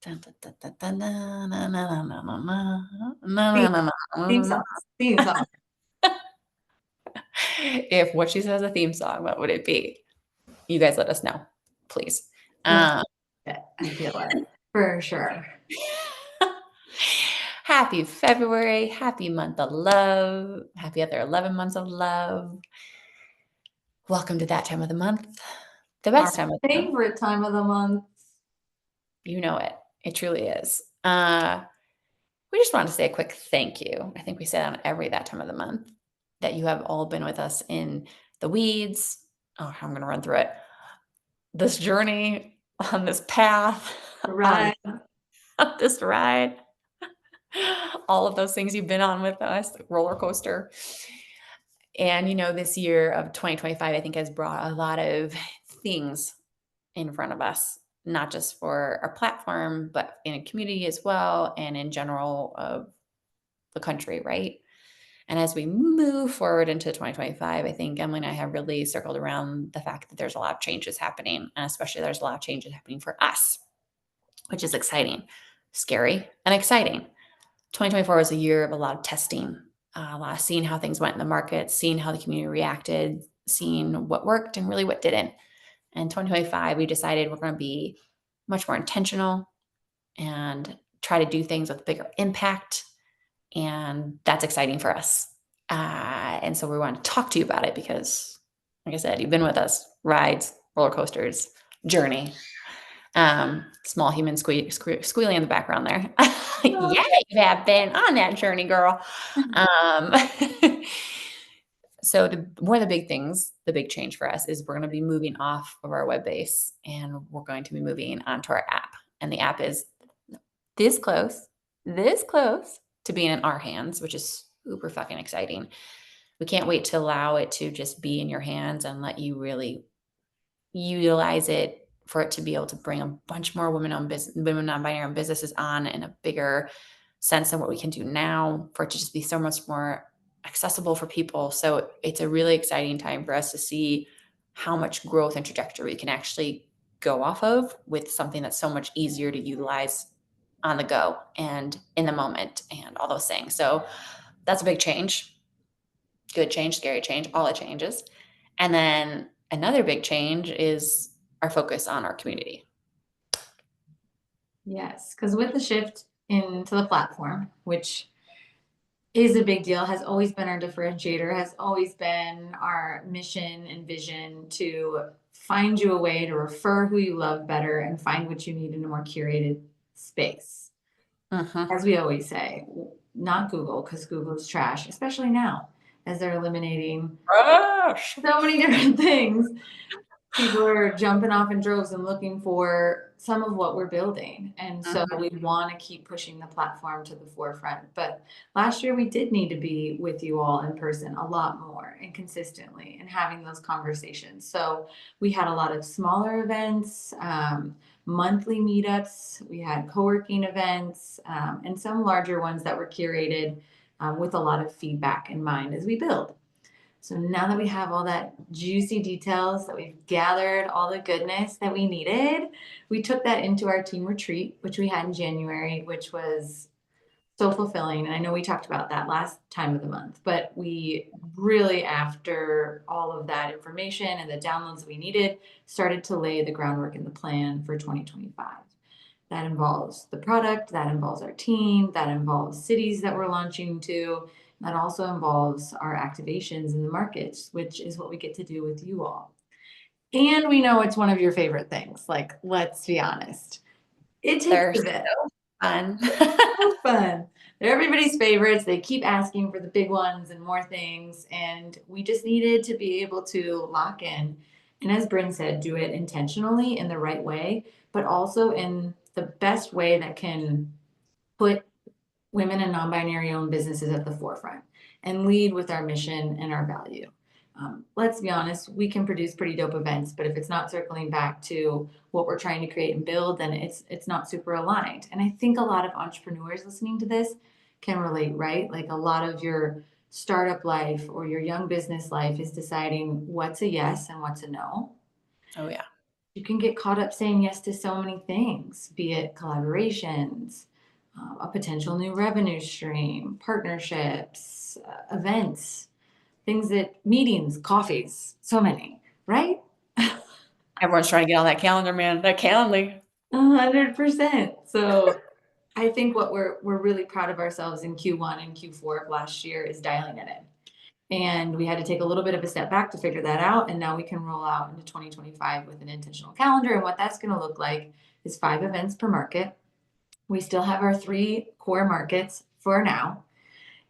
Dun, dun, dun, dun, dun, na, na, na, na, na, na, Theme, na, na, na, theme na, song. na. Theme song. If What She Says a theme song, what would it be? You guys let us know, please. Let's Um, I feel it for sure. Happy February, happy month of love, happy other 11 months of love. Welcome to that time of the month, the Our best time of the month. favorite time of the month. You know it. It truly is. We just wanted to say a quick thank you. I think we say that on every that time of the month that you have all been with us in the weeds. Oh, I'm going to run through it. This journey on this path, on Right. this ride, all of those things you've been on with us, the roller coaster. And, this year of 2025, I think has brought a lot of things in front of us, not just for our platform, but in a community as well, and in general of the country, right? And as we move forward into 2025, I think Emily and I have really circled around the fact that there's a lot of changes happening, and especially there's a lot of changes happening for us, which is exciting, scary, and exciting. 2024 was a year of a lot of testing, a lot of seeing how things went in the market, seeing how the community reacted, seeing what worked and really what didn't. And 2025, we decided we're going to be much more intentional and try to do things with bigger impact. And that's exciting for us. And so we want to talk to you about it because, like I said, you've been with us, rides, roller coasters, journey. Small human squealing in the background there. Yeah, you have been on that journey, girl. Um, so one of the big things, the big change for us is we're going to be moving off of our web base and we're going to be moving onto our app. And the app is this close to being in our hands, which is super fucking exciting. We can't wait to allow it to just be in your hands and let you really utilize it for it to be able to bring a bunch more women non-binary owned businesses on in a bigger sense than what we can do now, for it to just be so much more accessible for people. So it's a really exciting time for us to see how much growth and trajectory we can actually go off of with something that's so much easier to utilize on the go and in the moment and all those things. So that's a big change. Good change, scary change, all the changes. And then another big change is our focus on our community. Yes, because with the shift into the platform, which is a big deal, has always been our differentiator, has always been our mission and vision to find you a way to refer who you love better and find what you need in a more curated space. Uh-huh. As we always say, not Google, because Google is trash, especially now as they're eliminating so many different things. People are jumping off in droves and looking for some of what we're building. And so Uh-huh. we want to keep pushing the platform to the forefront. But last year we did need to be with you all in person a lot more and consistently and having those conversations. So we had a lot of smaller events, monthly meetups, we had co-working events, and some larger ones that were curated with a lot of feedback in mind as we build. So now that we have all that juicy details, that we've gathered all the goodness that we needed, we took that into our team retreat, which we had in January, which was so fulfilling. And I know we talked about that last time of the month, but we really, after all of that information and the downloads that we needed, started to lay the groundwork and the plan for 2025. That involves the product, that involves our team, that involves cities that we're launching to. That also involves our activations in the markets, which is what we get to do with you all. And we know it's one of your favorite things. Like, let's be honest, it takes They're a bit. so fun. So fun. They're everybody's favorites. They keep asking for the big ones and more things. And we just needed to be able to lock in. And as Bryn said, do it intentionally in the right way, but also in the best way that can put women and non-binary owned businesses at the forefront and lead with our mission and our value. Let's be honest, we can produce pretty dope events, but if it's not circling back to what we're trying to create and build, then it's not super aligned. And I think a lot of entrepreneurs listening to this can relate, right? Like a lot of your startup life or your young business life is deciding what's a yes and what's a no. Oh, yeah. you can get caught up saying yes to so many things, be it collaborations, a potential new revenue stream, partnerships, events, things that meetings, coffees, so many, right? Everyone's trying to get on that calendar, man. That calendar. 100%. So I think what we're really proud of ourselves in Q1 and Q4 of last year is dialing it in. And we had to take a little bit of a step back to figure that out. And now we can roll out into 2025 with an intentional calendar. And what that's going to look like is 5 events per market. We still have our 3 core markets for now.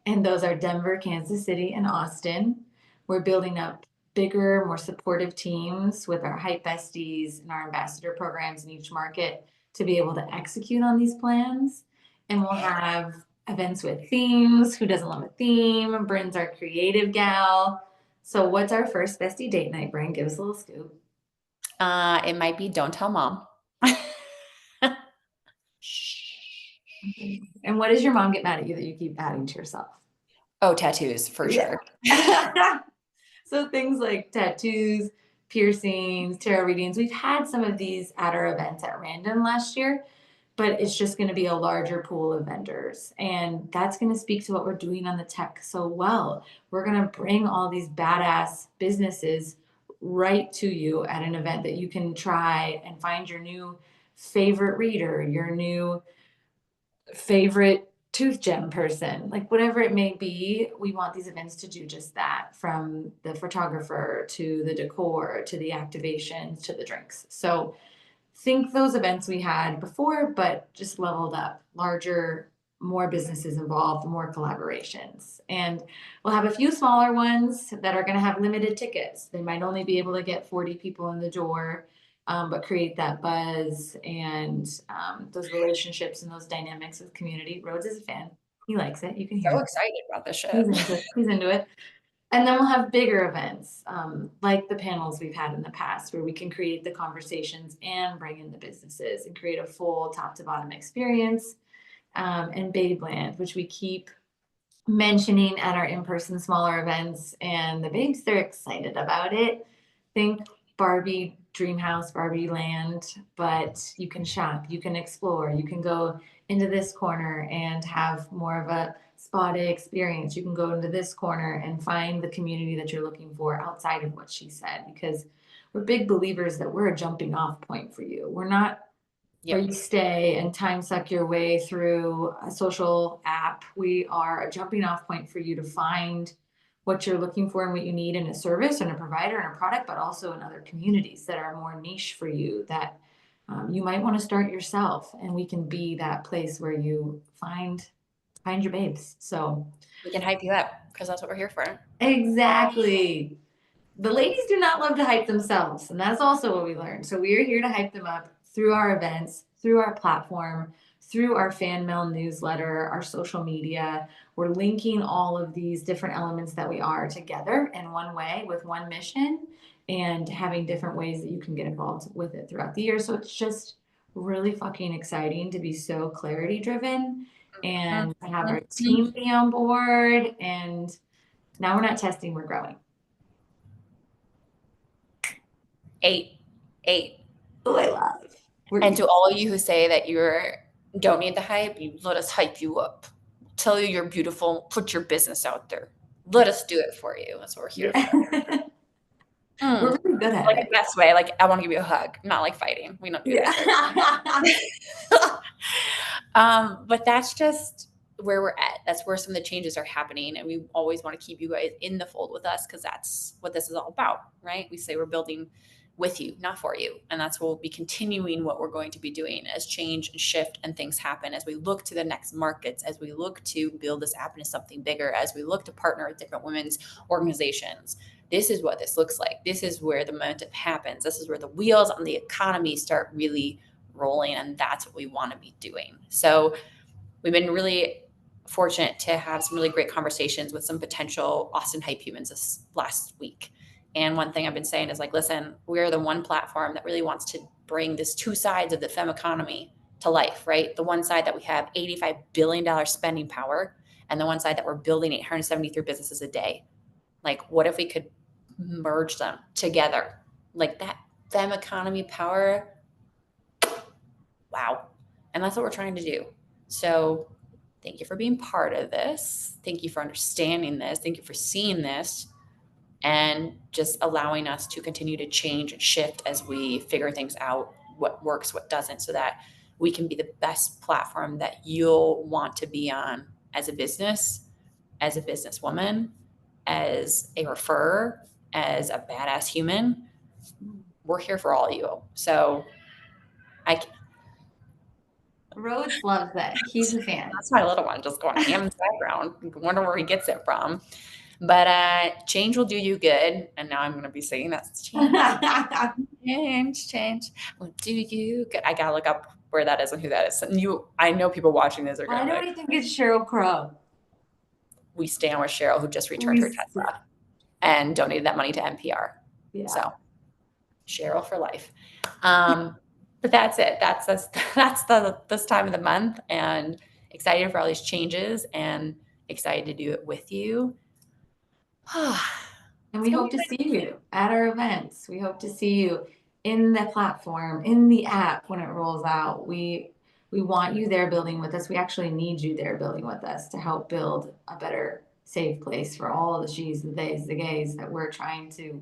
And those are Denver, Kansas City, and Austin. We're building up bigger, more supportive teams with our Hype Besties and our ambassador programs in each market to be able to execute on these plans. And we'll have events with themes. Who doesn't love a theme? Bryn's our creative gal. So, what's our first bestie date night, Bryn? Give us a little scoop. It might be Don't Tell Mom. And what does your mom get mad at you that you keep adding to yourself? Oh, tattoos for sure. So things like tattoos, piercings, tarot readings. We've had some of these at our events at random last year, but it's just going to be a larger pool of vendors. And that's going to speak to what we're doing on the tech so well. We're going to bring all these badass businesses right to you at an event that you can try and find your new favorite reader, your new favorite tooth gem person, like whatever it may be. We want these events to do just that, from the photographer to the decor to the activations to the drinks. So think those events we had before, but just leveled up, larger, more businesses involved, more collaborations. And we'll have a few smaller ones that are going to have limited tickets. They might only be able to get 40 people in the door, but create that buzz and those relationships and those dynamics with community. Rhodes is a fan. He likes it. You can hear So him. excited about this shit. He's into it. And then we'll have bigger events, like the panels we've had in the past, where we can create the conversations and bring in the businesses and create a full top to bottom experience. And Babeland, which we keep mentioning at our in-person smaller events, and the babes, they're excited about it. Think Barbie Dream House, Barbie Land, but you can shop, you can explore, you can go into this corner and have more of a spa day experience. You can go into this corner and find the community that you're looking for outside of what she said, because we're big believers that we're a jumping off point for you. We're not where Yep. you stay and time suck your way through a social app. We are a jumping off point for you to find what you're looking for and what you need in a service and a provider and a product, but also in other communities that are more niche for you, that you might want to start yourself. And we can be that place where you find your babes. So We can hype you up because that's what we're here for. exactly. The ladies do not love to hype themselves, and that's also what we learned. So we are here to hype them up through our events, through our platform, through our fan mail newsletter, our social media. We're linking all of these different elements that we are together in one way with one mission, and having different ways that you can get involved with it throughout the year. So it's just really fucking exciting to be so clarity driven and to have our team be on board. And now we're not testing, we're growing. 8. Oh, I love. And to all of you who say that don't need the hype, you let us hype you up. Tell you you're beautiful. Put your business out there. Let us do it for you. That's what we're here for. We're really good at Like it. the best way. Like, I want to give you a hug, not like fighting. We don't do that. But that's just where we're at. That's where some of the changes are happening. And we always want to keep you guys in the fold with us, because that's what this is all about, right? We say we're building with you, not for you. And that's what we'll be continuing what we're going to be doing as change and shift and things happen, as we look to the next markets, as we look to build this app into something bigger, as we look to partner with different women's organizations. This is what this looks like. This is where the momentum happens. This is where the wheels on the economy start really rolling. And that's what we want to be doing. So we've been really fortunate to have some really great conversations with some potential Austin Hype humans this last week. And one thing I've been saying is, like, listen, we're the one platform that really wants to bring this two sides of the femme economy to life, right? The one side that we have $85 billion spending power, and the one side that we're building 873 businesses a day. Like, what if we could merge them together? Like, that femme economy power. Wow. And that's what we're trying to do. So thank you for being part of this. Thank you for understanding this. Thank you for seeing this and just allowing us to continue to change and shift as we figure things out, what works, what doesn't, so that we can be the best platform that you'll want to be on as a business, as a businesswoman, as a referrer, as a badass human. We're here for all of you. So I Rhodes loves that. He's a fan. that's my little one just going ham in the background. Wonder where he gets it from. But change will do you good. And now I'm going to be saying that's change will do you good. I gotta look up where that is and who that is. And I know people watching this are Why going to do be we like, think it's Cheryl Crow? we stand with Cheryl, who just returned her Tesla and donated that money to NPR. Yeah. So Cheryl for life. But that's it. That's this time of the month, and excited for all these changes and excited to do it with you. And we hope to see you at our events. We hope to see you in the platform, in the app when it rolls out. We want you there building with us. We actually need you there building with us to help build a better, safe place for all the she's, the theys, the gays that we're trying to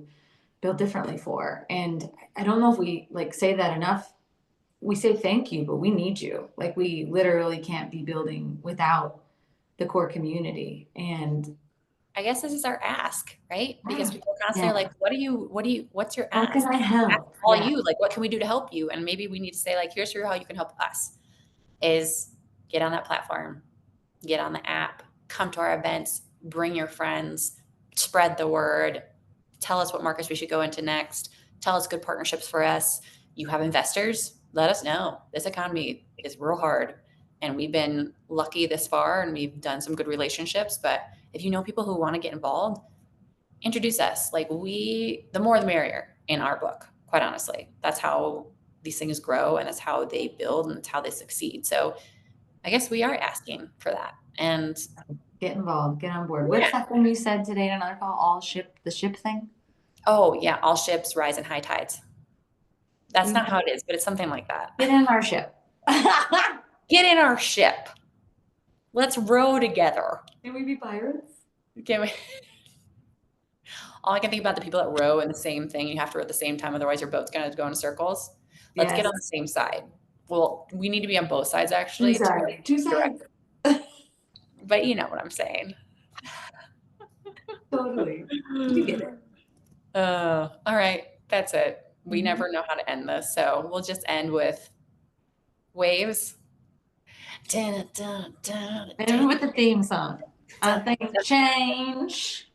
build differently for. And I don't know if we like say that enough. We say thank you, but we need you. Like we literally can't be building without the core community. And I guess this is our ask, right? Because yeah, people are constantly yeah. like, what's your How ask? can I Ask help? all Yeah. you, like, what can we do to help you? And maybe we need to say, like, here's how you can help us is get on that platform, get on the app, come to our events, bring your friends, spread the word, tell us what markets we should go into next, tell us good partnerships for us. You have investors, let us know. This economy is real hard. And we've been lucky this far and we've done some good relationships. But if you know people who want to get involved, introduce us. Like the more the merrier in our book, quite honestly. That's how these things grow and that's how they build and that's how they succeed. So I guess we are asking for that. And Get involved, get on board. What's that thing you said today in another call? The ship thing? oh yeah, all ships rise in high tides. That's We not how it is, but it's something like that. get in our ship. Get in our ship. Let's row together. Can we be pirates? Can we? All I can think about the people that row in the same thing. You have to row at the same time, otherwise your boat's going to go in circles. Let's get on the same side. Well, we need to be on both sides actually. Two sides. But you know what I'm saying. Totally. You get it. All right. That's it. We never know how to end this. So we'll just end with waves. And with the theme song. I think change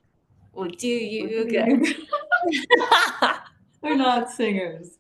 will do you good. We're not singers.